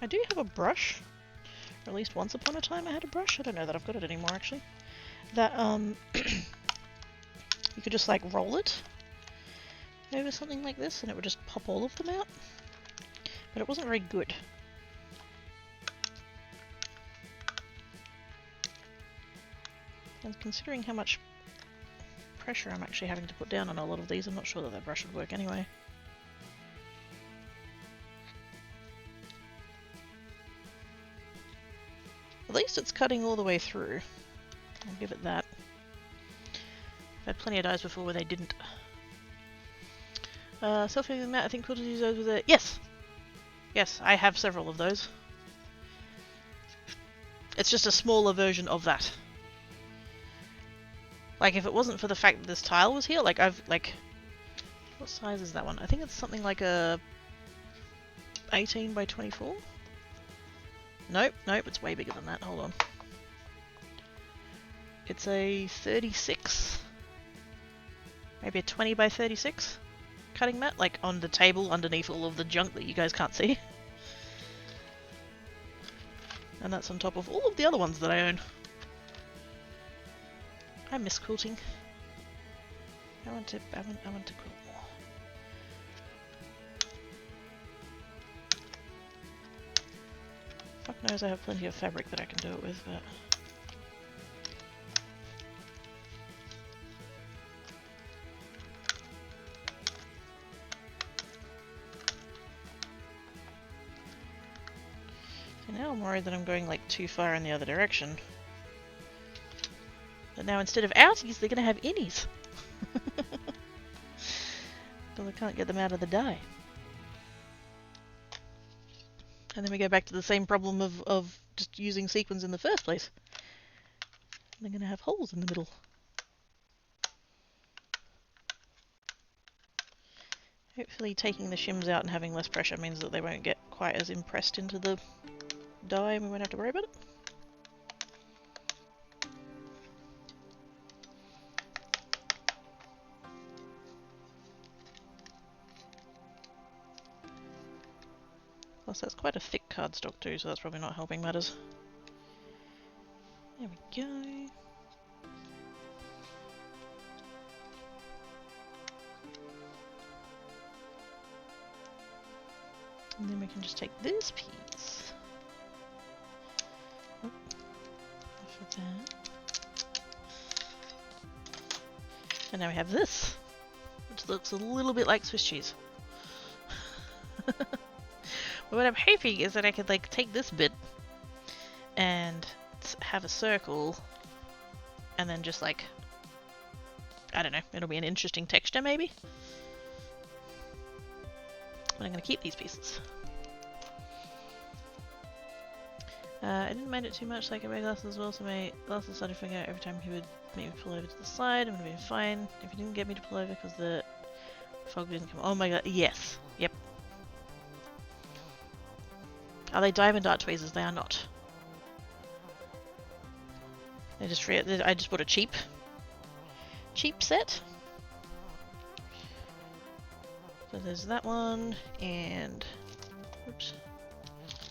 I do have a brush. Or at least once upon a time I had a brush. I don't know that I've got it anymore actually. That you could just like roll it over something like this and it would just pop all of them out. But it wasn't very good. And considering how much pressure I'm actually having to put down on a lot of these, I'm not sure that that brush would work anyway. At least it's cutting all the way through. I'll give it that. I've had plenty of dyes before where they didn't. Self-healing mat, I think we'll use those with it. Yes! Yes, I have several of those. It's just a smaller version of that. Like, if it wasn't for the fact that this tile was here, like, what size is that one? I think it's something like a 18 by 24? Nope, it's way bigger than that. Hold on. It's a 36, maybe a 20 by 36 cutting mat, like on the table underneath all of the junk that you guys can't see. And that's on top of all of the other ones that I own. I miss quilting. I want to quilt more. Fuck knows I have plenty of fabric that I can do it with, but... So now I'm worried that I'm going like too far in the other direction. But now instead of outies, they're going to have innies. Because I can't get them out of the dye. And then we go back to the same problem of just using sequins in the first place. They're going to have holes in the middle. Hopefully taking the shims out and having less pressure means that they won't get quite as impressed into the dye and we won't have to worry about it. Plus that's quite a thick cardstock too, so that's probably not helping matters. There we go. And then we can just take this piece. Oh, for that. And now we have this, which looks a little bit like Swiss cheese. But what I'm hoping is that I could like take this bit and have a circle and then just like, I don't know, it'll be an interesting texture maybe. But I'm going to keep these pieces. I didn't mind it too much, like I wear glasses as well, so my glasses started freaking out every time he would make me pull over to the side. I'm going to be fine if he didn't get me to pull over because the fog didn't come. Oh my god, yes, yep. Are they diamond dart tweezers? They are not. They're just free. I just bought a cheap set. So there's that one, and oops.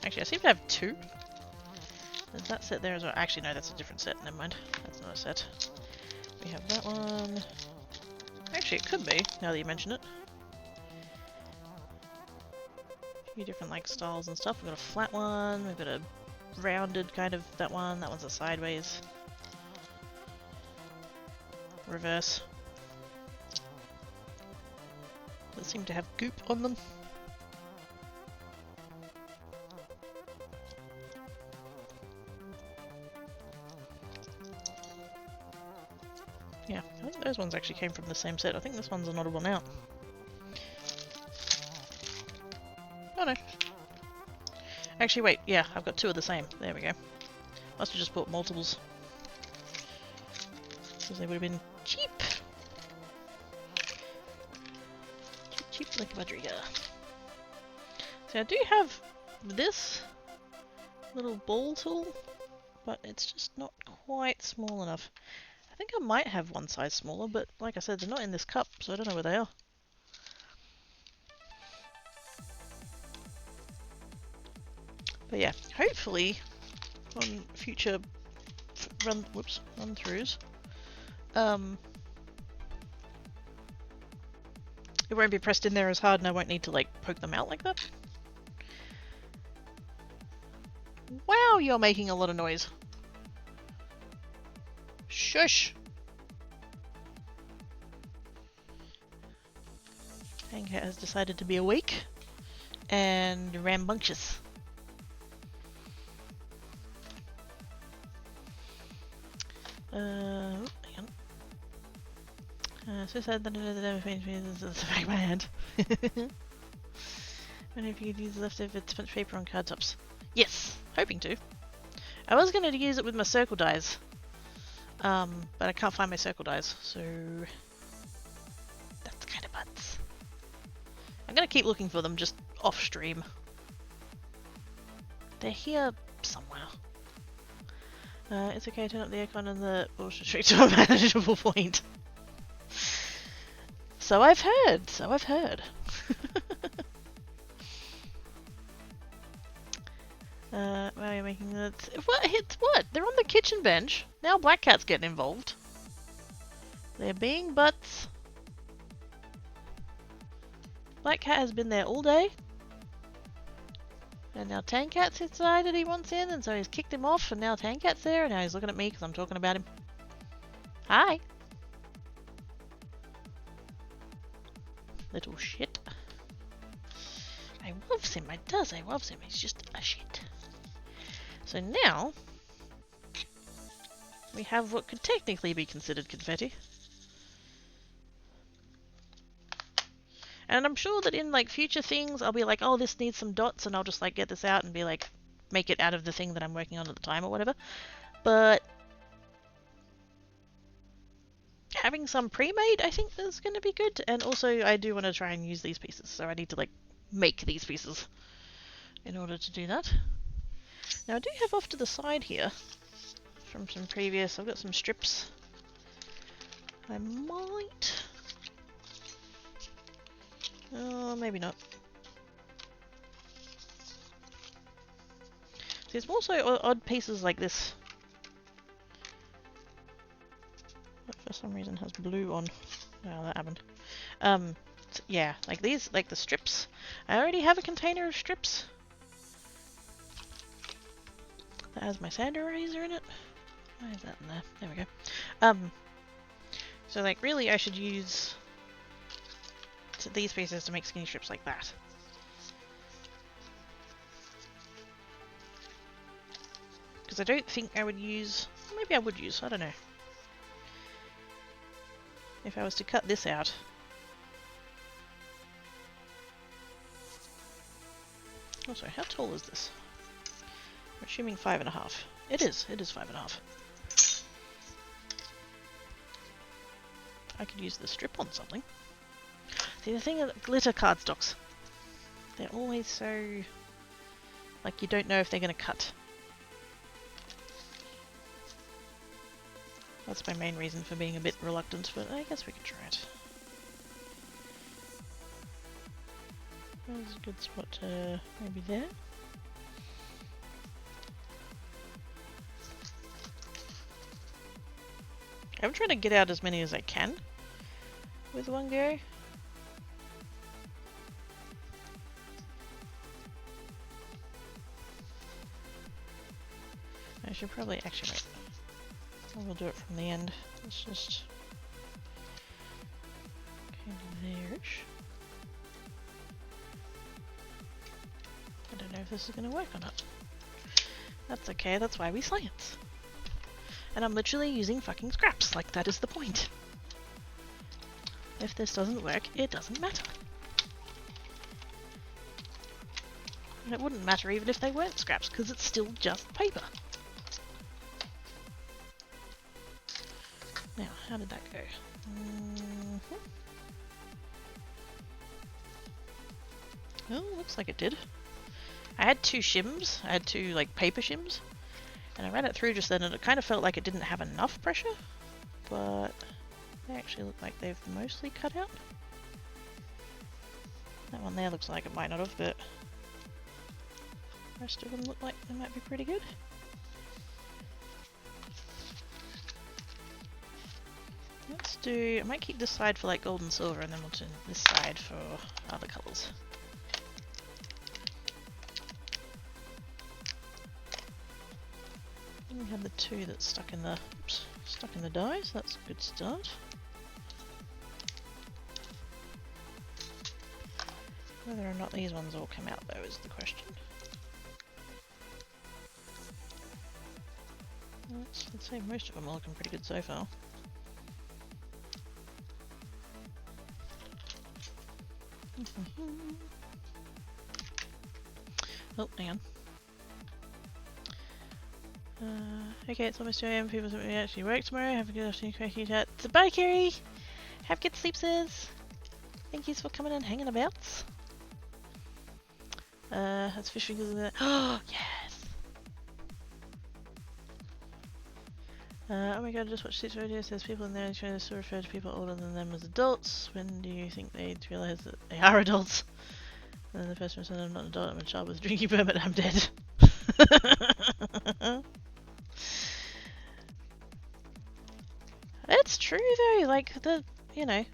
Actually, I seem to have two. There's that set there as well. Actually, no, that's a different set. Never mind. That's not a set. We have that one. Actually, it could be, now that you mention it. A few different like styles and stuff. We've got a flat one, we've got a rounded kind of that one's a sideways. Reverse. That seem to have goop on them. Yeah, I think those ones actually came from the same set. I think this one's an odd one out. Oh no. Actually wait, yeah, I've got two of the same. There we go. Must have just bought multiples. Because they would have been cheap. Cheap like a budriga. So I do have this little ball tool, but it's just not quite small enough. I think I might have one size smaller, but like I said, they're not in this cup, so I don't know where they are. But yeah, hopefully on future run-throughs, it won't be pressed in there as hard and I won't need to like poke them out like that. Wow, you're making a lot of noise. Shush! Hanka has decided to be awake and rambunctious. Hang on. So sad that this is the back of my hand. Wonder if you could use leftover sponge paper on card tops. Yes, hoping to. I was going to use it with my circle dies, but I can't find my circle dies, so that's kind of butts. I'm going to keep looking for them just off stream. They're here somewhere. It's okay, turn up the aircon and the bullshit straight to a manageable point. So I've heard, so I've heard. Why are you making that? What? It's what? They're on the kitchen bench. Now Black Cat's getting involved. They're being butts. Black Cat has been there all day. And now Tang Cat's decided he wants in, and so he's kicked him off, and now Tang Cat's there, and now he's looking at me because I'm talking about him. Hi! Little shit. I loves him, I loves him, he's just a shit. So now, we have what could technically be considered confetti. And I'm sure that in like future things, I'll be like, oh, this needs some dots, and I'll just like get this out and be like, make it out of the thing that I'm working on at the time or whatever. But having some pre-made, I think is going to be good. And also, I do want to try and use these pieces, so I need to like make these pieces in order to do that. Now I do have off to the side here from some previous, I've got some strips. I might... oh, maybe not. There's also odd pieces like this. That for some reason has blue on. Oh, that happened. Yeah, like these, like the strips. I already have a container of strips that has my sand eraser in it. Why is that in there? There we go. So like really I should use these pieces to make skinny strips like that. Because I don't think I would use... maybe I would use, I don't know. If I was to cut this out. Also, how tall is this? I'm assuming 5.5. It is 5.5. I could use the strip on something. See, the thing is, glitter cardstocks. They're always so... like you don't know if they're going to cut. That's my main reason for being a bit reluctant, but I guess we could try it. There's a good spot maybe there. I'm trying to get out as many as I can with one go. I should probably actually wait. We'll do it from the end. Let's just kind of there-ish. I don't know if this is going to work or not. That's okay, that's why we science. And I'm literally using fucking scraps, like that is the point. If this doesn't work, it doesn't matter. And it wouldn't matter even if they weren't scraps, because it's still just paper. Now, how did that go? Oh, looks like it did. I had two shims. I had two, like, paper shims. And I ran it through just then, and it kind of felt like it didn't have enough pressure. But they actually look like they've mostly cut out. That one there looks like it might not have, but... The rest of them look like they might be pretty good. Let's do, I might keep this side for like gold and silver, and then we'll do this side for other colours. We have the two that's stuck in the, oops, stuck in the dye, so that's a good start. Whether or not these ones all come out though is the question. Let's say most of them are looking pretty good so far. Oh, hang on. Okay, it's almost 2 AM. People think we actually work tomorrow. Have a good afternoon, cracky chat. So bye, Kerry! Have good sleepses! Thank you for coming and hanging about. That's fish fingers in there. Oh, yes! Oh my god, I just watched 6 videos. There's people in there trying to still refer to people older than them as adults. When do you think they'd realise that they are adults? And then the person said, I'm not an adult, I'm a child with a drinking permit, I'm dead. It's true though, like you know,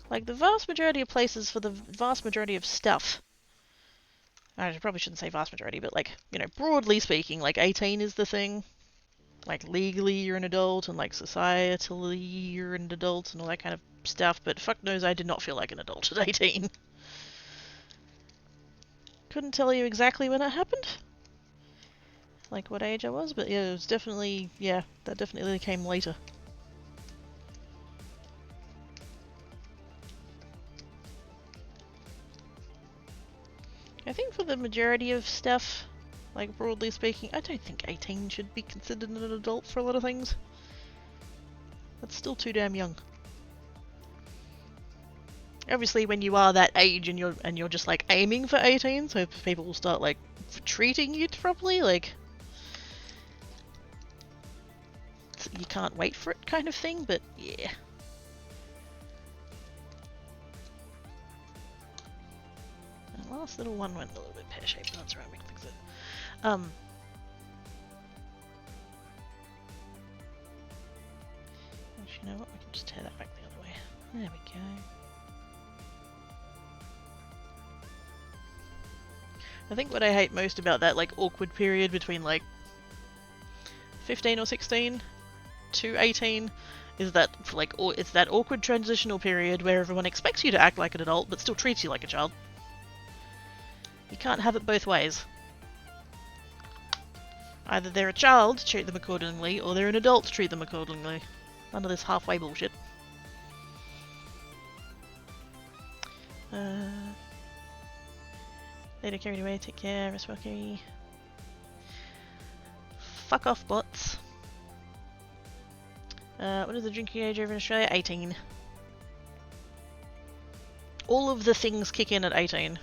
like the vast majority of places for the vast majority of stuff, I probably shouldn't say vast majority, but like, you know, broadly speaking, like 18 is the thing. Like legally you're an adult, and like societally you're an adult and all that kind of stuff, but fuck knows I did not feel like an adult at 18. Couldn't tell you exactly when it happened, like what age I was, but yeah, it was definitely, yeah, that definitely came later. I think for the majority of stuff, like broadly speaking, I don't think 18 should be considered an adult for a lot of things. That's still too damn young. Obviously when you are that age and you're just like aiming for 18, so people will start like treating you properly, like you can't wait for it kind of thing, but yeah. The last little one went a little bit pear-shaped, but that's right, we can fix it. Actually, you know what, we can just tear that back the other way. There we go. I think what I hate most about that like awkward period between like 15 or 16 to 18 is that like it's that awkward transitional period where everyone expects you to act like an adult but still treats you like a child. You can't have it both ways. Either they're a child, treat them accordingly, or they're an adult, treat them accordingly. None of this halfway bullshit. Later, carried away, take care, Miss Rocky. Fuck off, bots. What is the drinking age over in Australia? 18. All of the things kick in at 18.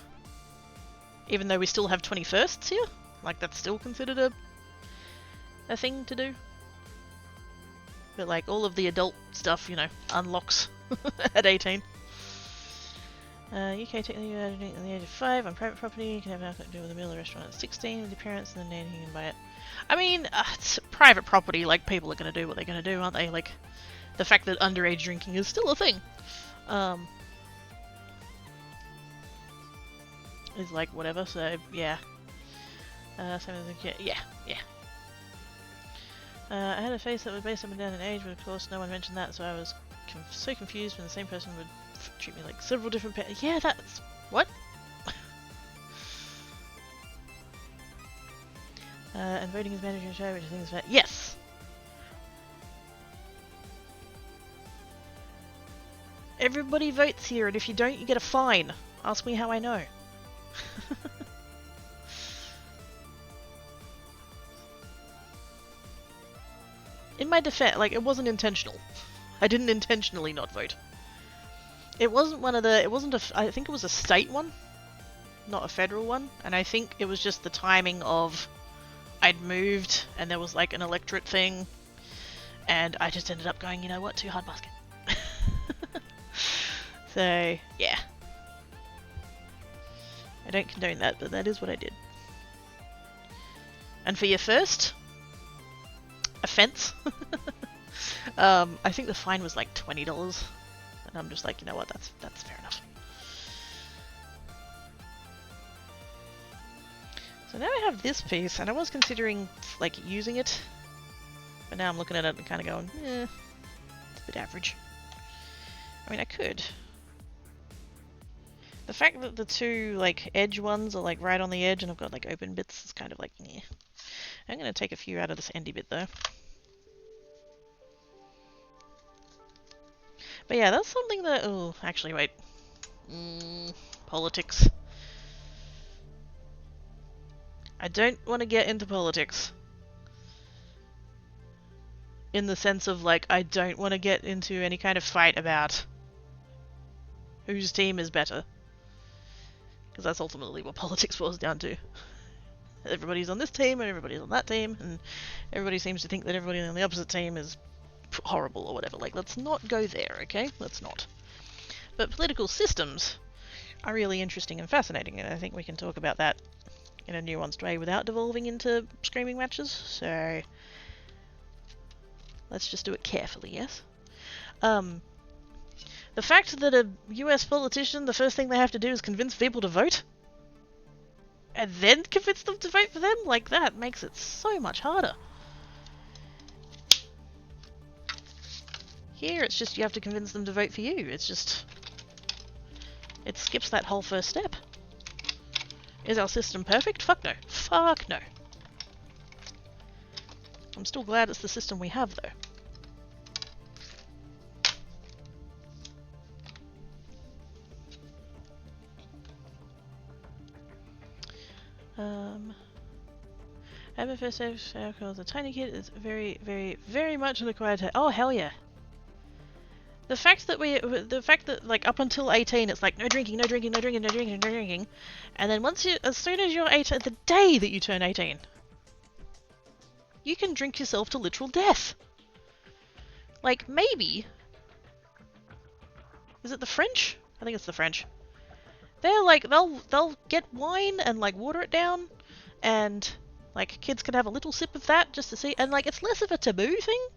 Even though we still have 21sts here. Like, that's still considered a thing to do. But like, all of the adult stuff, you know, unlocks at 18. UK technically at the age of 5 on private property. You can have alcohol to do with a meal at a restaurant at 16 with your parents, and then you can buy it. I mean, it's private property, like, people are going to do what they're going to do, aren't they? Like, the fact that underage drinking is still a thing. Is like, whatever, so, yeah. Same as the kid. Yeah. I had a face that was based up and down in age, but of course no one mentioned that, so I was so confused when the same person would treat me like several different yeah, that's... what? And voting is mandatory in Australia, which I think is fair. Yes! Everybody votes here, and if you don't, you get a fine. Ask me how I know. In my defense, like, it wasn't intentional. I didn't intentionally not vote. It wasn't one of the... it wasn't a... I think it was a state one, not a federal one. And I think it was just the timing of... I'd moved, and there was, like, an electorate thing. And I just ended up going, you know what, too hard basket. So, yeah. I don't condone that, but that is what I did. And for your first offense, I think the fine was like $20, and I'm just like, you know what, that's fair enough. So now I have this piece, and I was considering like using it, but now I'm looking at it and kind of going, it's a bit average. I mean, I could. The fact that the two like edge ones are like right on the edge, and I've got like open bits is kind of like, eh. I'm gonna take a few out of this endy bit though. But yeah, that's something that. Oh, actually, wait. Politics. I don't want to get into politics. In the sense of, like, I don't want to get into any kind of fight about whose team is better. Because that's ultimately what politics boils down to. Everybody's on this team and everybody's on that team, and everybody seems to think that everybody on the opposite team is horrible or whatever. Like, let's not go there, okay? Let's not. But political systems are really interesting and fascinating, and I think we can talk about that in a nuanced way without devolving into screaming matches. So let's just do it carefully, yes? The fact that a US politician, the first thing they have to do is convince people to vote, and then convince them to vote for them, like, that makes it so much harder. Here, it's just you have to convince them to vote for you. It's just... it skips that whole first step. Is our system perfect? Fuck no. Fuck no. I'm still glad it's the system we have, though. I have a first aid as a tiny kid. It's very, very, very much an acquired taste. Oh, hell yeah. The fact that like up until 18, it's like no drinking, no drinking, no drinking, no drinking, no drinking, and then as soon as you're 18, the day that you turn 18, you can drink yourself to literal death. Like, maybe, is it the French? I think it's the French. They're like, they'll get wine and like water it down, and like kids can have a little sip of that just to see, and like it's less of a taboo thing.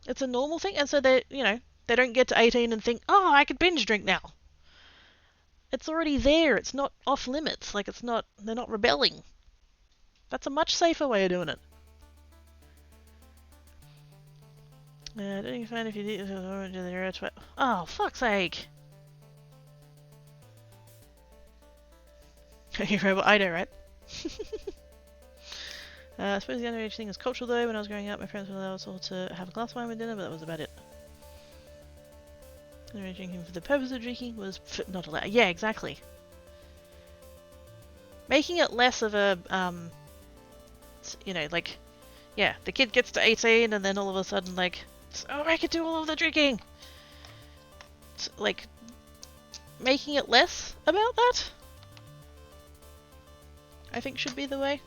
It's a normal thing, and so they, you know, they don't get to 18 and think, oh, I could binge drink now. It's already there. It's not off limits. Like, it's not, they're not rebelling. That's a much safer way of doing it. Don't you find if you do... oh, fuck's sake. I know, right? I suppose the underage thing is cultural though. When I was growing up, my parents were allowed to have a glass of wine with dinner, but that was about it. Underage drinking for the purpose of drinking was not allowed. Yeah, exactly. Making it less of a, you know, like, yeah, the kid gets to 18 and then all of a sudden, like, oh, I could do all of the drinking! It's like, making it less about that, I think should be the way.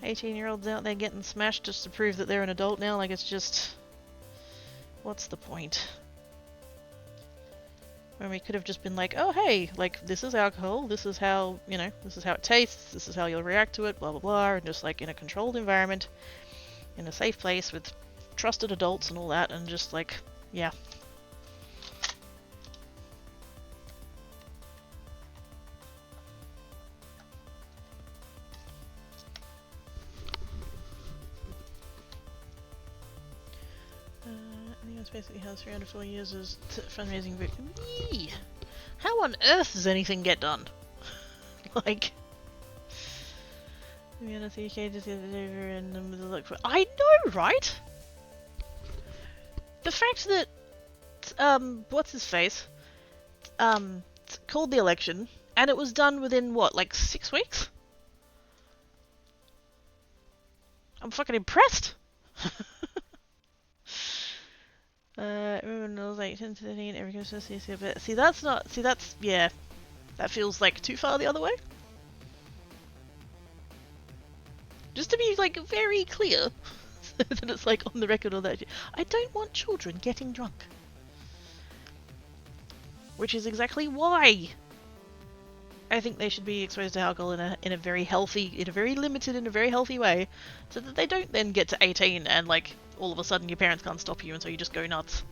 18-year-olds out there getting smashed just to prove that they're an adult now, like it's just... what's the point? When we could have just been like, oh hey, like this is alcohol, this is how, you know, this is how it tastes, this is how you'll react to it, blah blah blah, and just like in a controlled environment, in a safe place with trusted adults and all that, and just like, yeah. Basically has 3 4 years as fundraising victim. Eee! How on earth does anything get done? Like, we had a CK just get it over and the look for. I know, right? The fact that what's his face called the election and it was done within what, like 6 weeks? I'm fucking impressed. Everyone knows like 10 to 13, every Christmas, see that's not, see that's, yeah, that feels like too far the other way. Just to be like very clear, that it's like on the record or that, I don't want children getting drunk. which is exactly why I think they should be exposed to alcohol in a very healthy, in a very limited, in a very healthy way, so that they don't then get to 18 and like all of a sudden your parents can't stop you and so you just go nuts.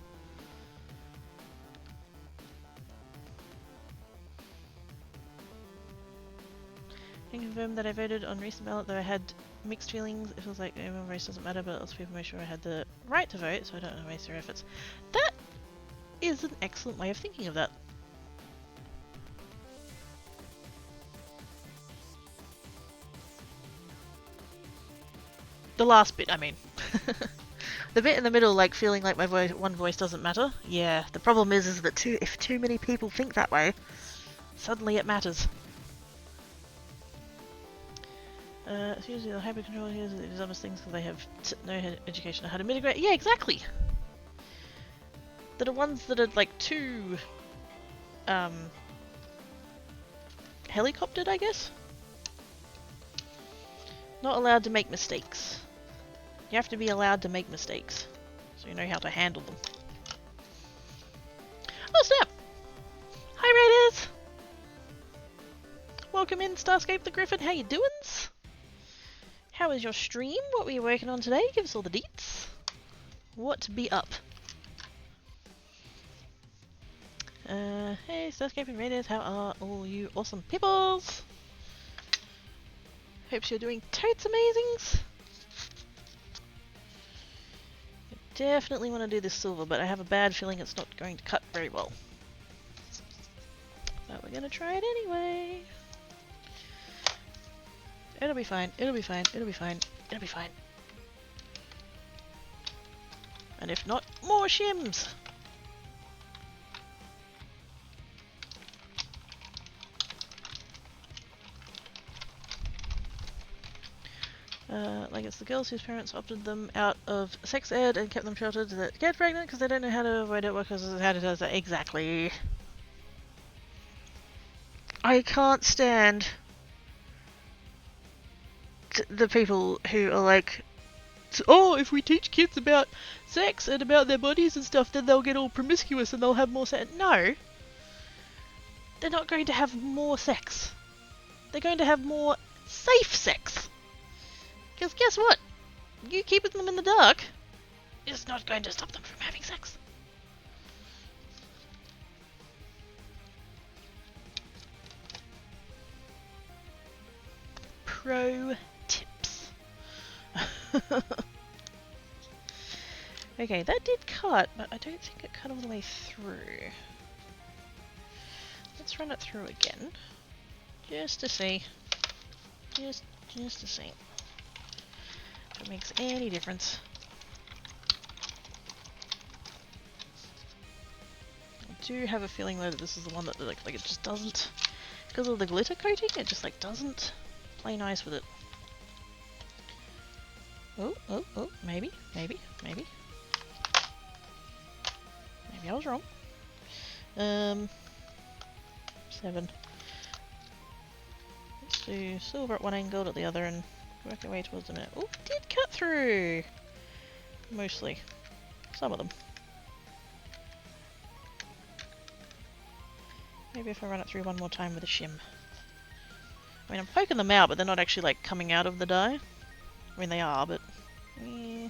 I can confirm that I voted on recent ballot, though I had mixed feelings. It feels like my race doesn't matter, but lots of people make sure I had the right to vote, so I don't waste their efforts. That is an excellent way of thinking of that. The last bit, I mean. The bit in the middle, like feeling like my one voice doesn't matter. Yeah, the problem is that if too many people think that way, suddenly it matters. It's usually the hyper control here is other things because they have no education on how to mitigate. Yeah, exactly. That are ones that are like too helicoptered, I guess. Not allowed to make mistakes. You have to be allowed to make mistakes, so you know how to handle them. Oh snap! Hi Raiders! Welcome in, Starscape the Griffin. How you doin's? How was your stream? What were you working on today? Give us all the deets. What be up? Hey Starscape and Raiders, how are all you awesome peoples? Hopes you're doing totes amazings. I definitely want to do this silver, but I have a bad feeling it's not going to cut very well. But we're gonna try it anyway. It'll be fine, it'll be fine, it'll be fine, it'll be fine. And if not, more shims! Like it's the girls whose parents opted them out of sex ed and kept them sheltered that get pregnant because they don't know how to avoid it because how to do that. Exactly. I can't stand the people who are like, oh, if we teach kids about sex and about their bodies and stuff, then they'll get all promiscuous and they'll have more sex. No. They're not going to have more sex. They're going to have more safe sex. Because guess what? You keeping them in the dark is not going to stop them from having sex. Pro tips. Okay, that did cut, but I don't think it cut all the way through. Let's run it through again. Just to see. Just to see. If it makes any difference. I do have a feeling though that this is the one that like it just doesn't, because of the glitter coating, it just like doesn't play nice with it. Oh, maybe. Maybe I was wrong. 7. Let's do silver at one end, gold at the other, and work our way towards the net. Oh, it did cut through! Mostly. Some of them. Maybe if I run it through one more time with a shim. I mean, I'm poking them out, but they're not actually, like, coming out of the dye. I mean, they are, but... Eh.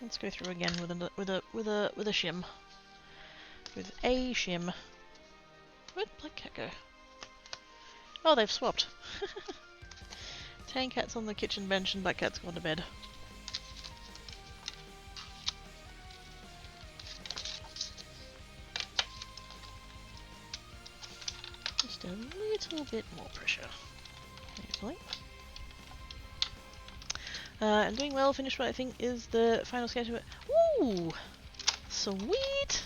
Let's go through again with a shim. With a shim. Where'd Black Cat go? Oh, they've swapped. Tang Cat's on the kitchen bench and Black Cat's gone to bed. Just a little bit more pressure. Hopefully. I'm doing well. Finished what I think is the final sketch of it. Ooh! Sweet!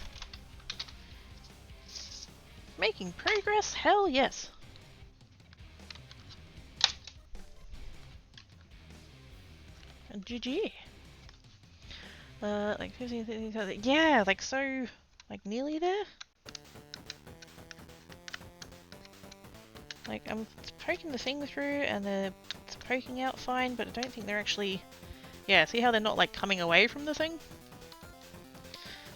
Making progress? Hell yes! And GG. Like 15, 30, yeah, like so, like nearly there? Like, I'm poking the thing through and it's poking out fine, but I don't think they're actually... Yeah, see how they're not, like, coming away from the thing?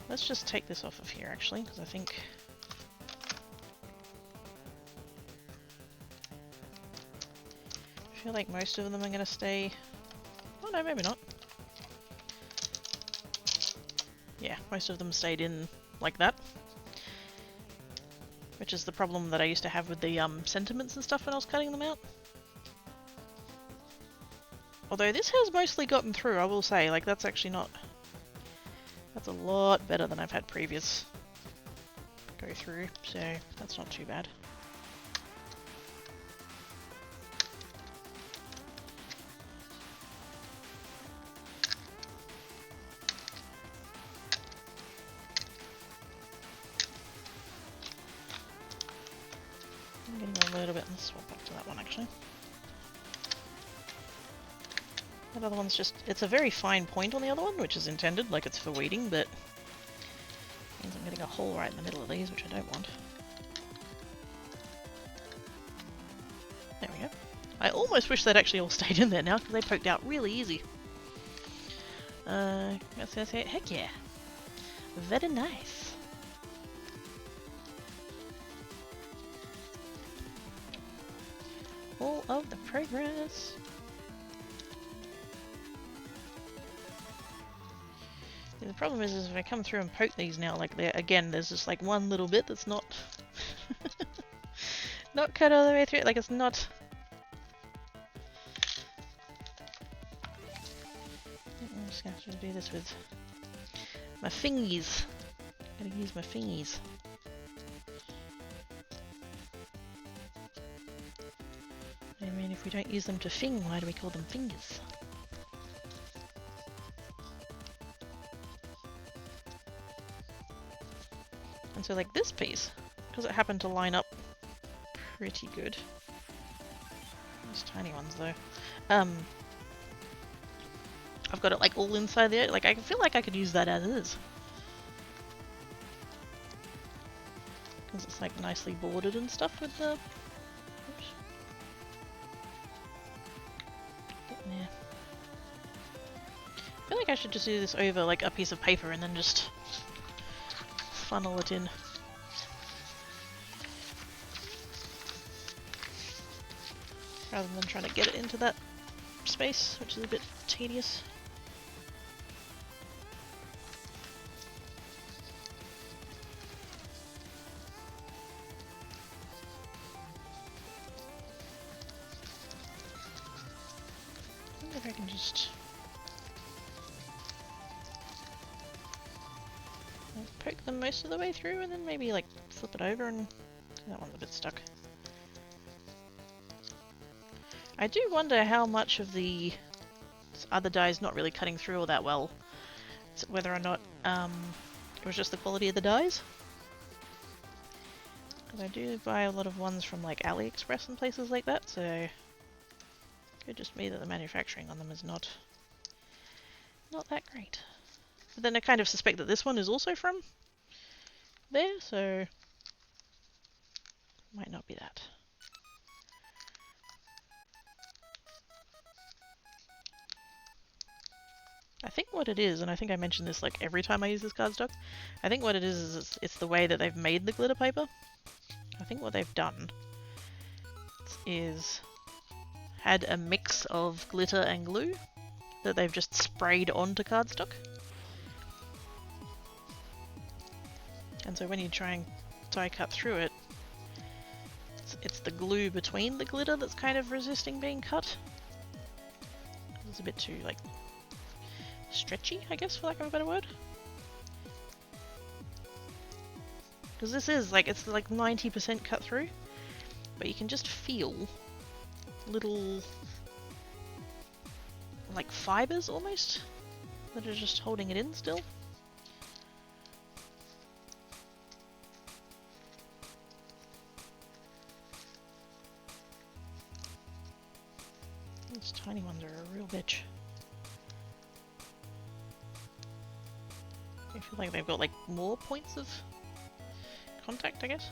Let's just take this off of here, actually, because I think... I feel like most of them are going to stay... Oh no, maybe not. Yeah, most of them stayed in like that. Which is the problem that I used to have with the sentiments and stuff when I was cutting them out. Although this has mostly gotten through, I will say. Like, that's actually not... That's a lot better than I've had previous go through, so that's not too bad. I'm getting a little bit, let's swap back to that one actually. That other one's just, it's a very fine point on the other one, which is intended, like it's for weeding, but means I'm getting a hole right in the middle of these, which I don't want. There we go. I almost wish they'd actually all stayed in there now, because they poked out really easy. That's it. Heck yeah. Very nice. All of the progress. The problem is if I come through and poke these now, like again, there's just like one little bit that's not not cut all the way through. Like it's not. I'm just gonna have to do this with my fingies. Gotta use my fingies. I mean, if we don't use them to fing, why do we call them fingers? And so like this piece, because it happened to line up pretty good. These tiny ones though. I've got it like all inside there. Like I feel like I could use that as is. Because it's like nicely bordered and stuff with the... Oops. Getting there. I feel like I should just do this over like a piece of paper and then just funnel it in. Rather than trying to get it into that space, which is a bit tedious. I wonder if I can just poke them most of the way through and then maybe like flip it over and that one's a bit stuck. I do wonder how much of the other dye is not really cutting through all that well. Whether or not it was just the quality of the dyes. Because I do buy a lot of ones from like AliExpress and places like that, so it could just be that the manufacturing on them is not that great. But then I kind of suspect that this one is also from there, so might not be that. I think what it is, and I think I mention this like every time I use this cardstock, I think what it is it's the way that they've made the glitter paper. I think what they've done is had a mix of glitter and glue that they've just sprayed onto cardstock. And so when you try and die cut through it, it's the glue between the glitter that's kind of resisting being cut. It's a bit too like stretchy, I guess, for lack of a better word. Because this is like, it's like 90% cut through, but you can just feel little like fibers almost that are just holding it in still. These tiny ones are a real bitch. I feel like they've got like more points of contact, I guess.